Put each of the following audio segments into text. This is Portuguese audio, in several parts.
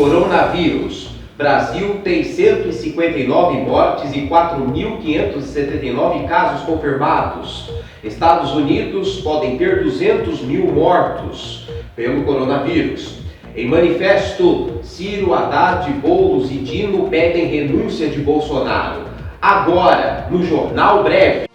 Coronavírus. Brasil tem 159 mortes e 4.579 casos confirmados. Estados Unidos podem ter 200 mil mortos pelo coronavírus. Em manifesto, Ciro, Haddad, Boulos e Dino pedem renúncia de Bolsonaro. Agora, no Jornal Breve.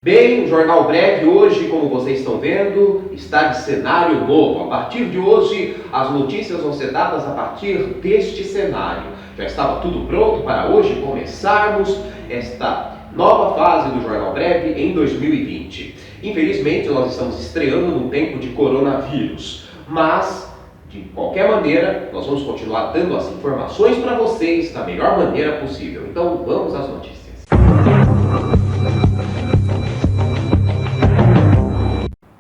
Bem, o Jornal Breve hoje, como vocês estão vendo, está de cenário novo. A partir de hoje, as notícias vão ser dadas a partir deste cenário. Já estava tudo pronto para hoje começarmos esta nova fase do Jornal Breve em 2020. Infelizmente, nós estamos estreando num tempo de coronavírus, mas, de qualquer maneira, nós vamos continuar dando as informações para vocês da melhor maneira possível. Então, vamos às notícias.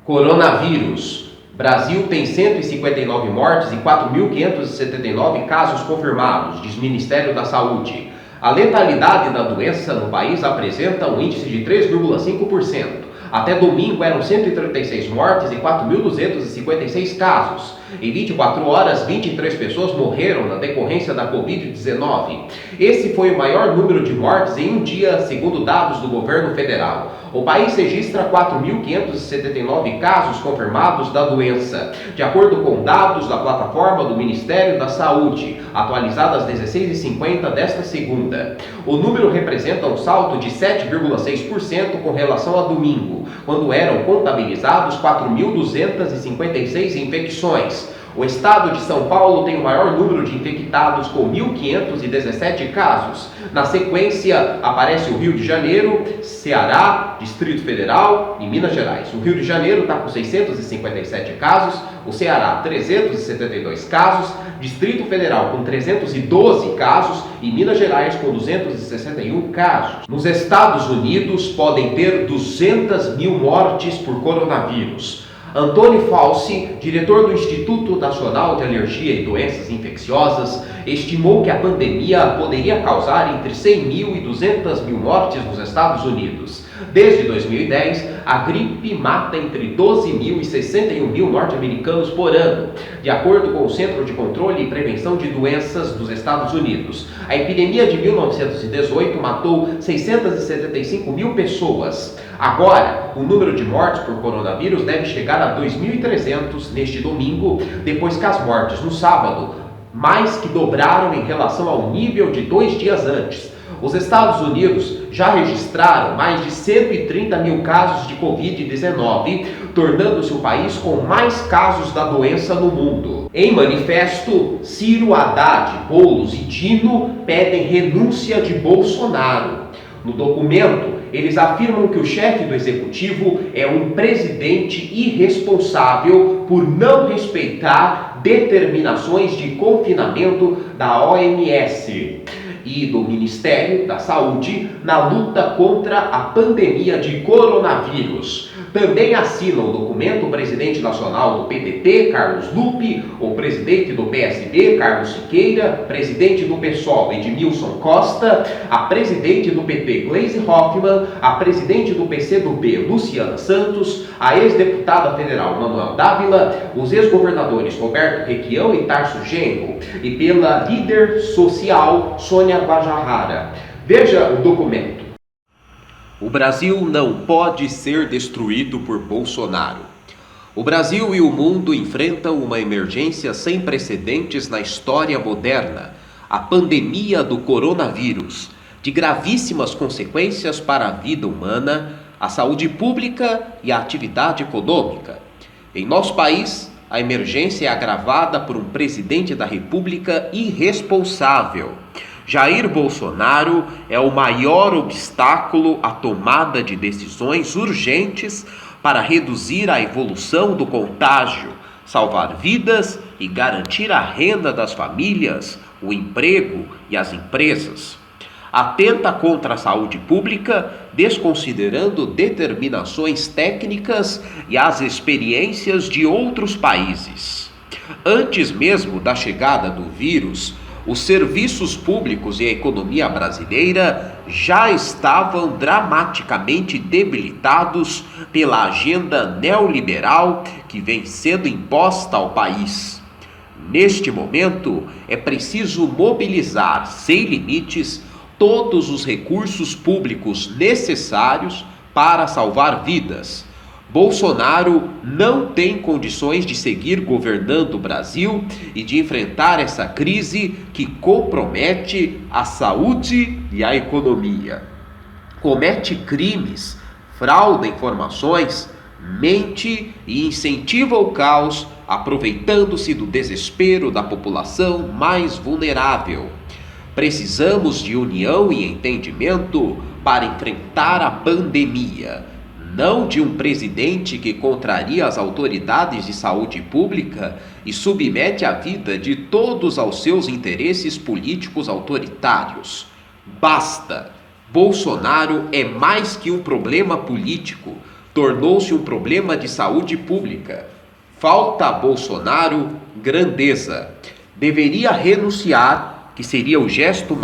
Coronavírus. Brasil tem 159 mortes e 4.579 casos confirmados, diz Ministério da Saúde. A letalidade da doença no país apresenta um índice de 3,5%. Até domingo eram 136 mortes e 4.256 casos. Em 24 horas, 23 pessoas morreram na decorrência da Covid-19. Esse foi o maior número de mortes em um dia, segundo dados do governo federal. O país registra 4.579 casos confirmados da doença, de acordo com dados da plataforma do Ministério da Saúde, atualizadas às 16h50 desta segunda. O número representa um salto de 7,6% com relação a domingo, quando eram contabilizados 4.256 infecções. O estado de São Paulo tem o maior número de infectados, com 1.517 casos. Na sequência, aparece o Rio de Janeiro, Ceará, Distrito Federal e Minas Gerais. O Rio de Janeiro está com 657 casos, o Ceará 372 casos, Distrito Federal com 312 casos e Minas Gerais com 261 casos. Nos Estados Unidos podem ter 200 mil mortes por coronavírus. Antônio Fauci, diretor do Instituto Nacional de Alergia e Doenças Infecciosas, estimou que a pandemia poderia causar entre 100 mil e 200 mil mortes nos Estados Unidos. Desde 2010, a gripe mata entre 12 mil e 61 mil norte-americanos por ano, de acordo com o Centro de Controle e Prevenção de Doenças dos Estados Unidos. A epidemia de 1918 matou 675 mil pessoas. Agora, o número de mortes por coronavírus deve chegar a 2.300 neste domingo, depois que as mortes no sábado mais que dobraram em relação ao nível de 2 dias antes. Os Estados Unidos já registraram mais de 130 mil casos de Covid-19, tornando-se o país com mais casos da doença no mundo. Em manifesto, Ciro, Haddad, Boulos e Dino pedem renúncia de Bolsonaro. No documento, eles afirmam que o chefe do executivo é um presidente irresponsável por não respeitar determinações de confinamento da OMS e do Ministério da Saúde na luta contra a pandemia de coronavírus. Também assinam o documento o presidente nacional do PDT, Carlos Lupe, o presidente do PSD, Carlos Siqueira, presidente do PSOL, Edmilson Costa, a presidente do PT, Gleisi Hoffmann, a presidente do PCdoB, Luciana Santos, a ex-deputada federal Manuel Dávila, os ex-governadores Roberto Requião e Tarso Genro, e pela líder social Sônia Guajajara. Veja o documento. O Brasil não pode ser destruído por Bolsonaro. O Brasil e o mundo enfrentam uma emergência sem precedentes na história moderna, a pandemia do coronavírus, de gravíssimas consequências para a vida humana, a saúde pública e a atividade econômica. Em nosso país, a emergência é agravada por um presidente da República irresponsável. Jair Bolsonaro é o maior obstáculo à tomada de decisões urgentes para reduzir a evolução do contágio, salvar vidas e garantir a renda das famílias, o emprego e as empresas. Atenta contra a saúde pública, desconsiderando determinações técnicas e as experiências de outros países. Antes mesmo da chegada do vírus, os serviços públicos e a economia brasileira já estavam dramaticamente debilitados pela agenda neoliberal que vem sendo imposta ao país. Neste momento, é preciso mobilizar, sem limites, todos os recursos públicos necessários para salvar vidas. Bolsonaro não tem condições de seguir governando o Brasil e de enfrentar essa crise que compromete a saúde e a economia. Comete crimes, frauda informações, mente e incentiva o caos, aproveitando-se do desespero da população mais vulnerável. Precisamos de união e entendimento para enfrentar a pandemia. Não de um presidente que contraria as autoridades de saúde pública e submete a vida de todos aos seus interesses políticos autoritários. Basta! Bolsonaro é mais que um problema político, tornou-se um problema de saúde pública. Falta a Bolsonaro grandeza. Deveria renunciar, que seria o gesto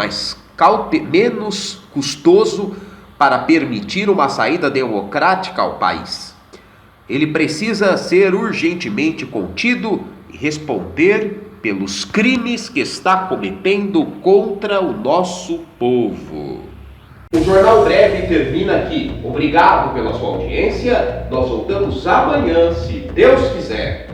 menos custoso para permitir uma saída democrática ao país. Ele precisa ser urgentemente contido e responder pelos crimes que está cometendo contra o nosso povo. O Jornal Breve termina aqui. Obrigado pela sua audiência. Nós voltamos amanhã, se Deus quiser.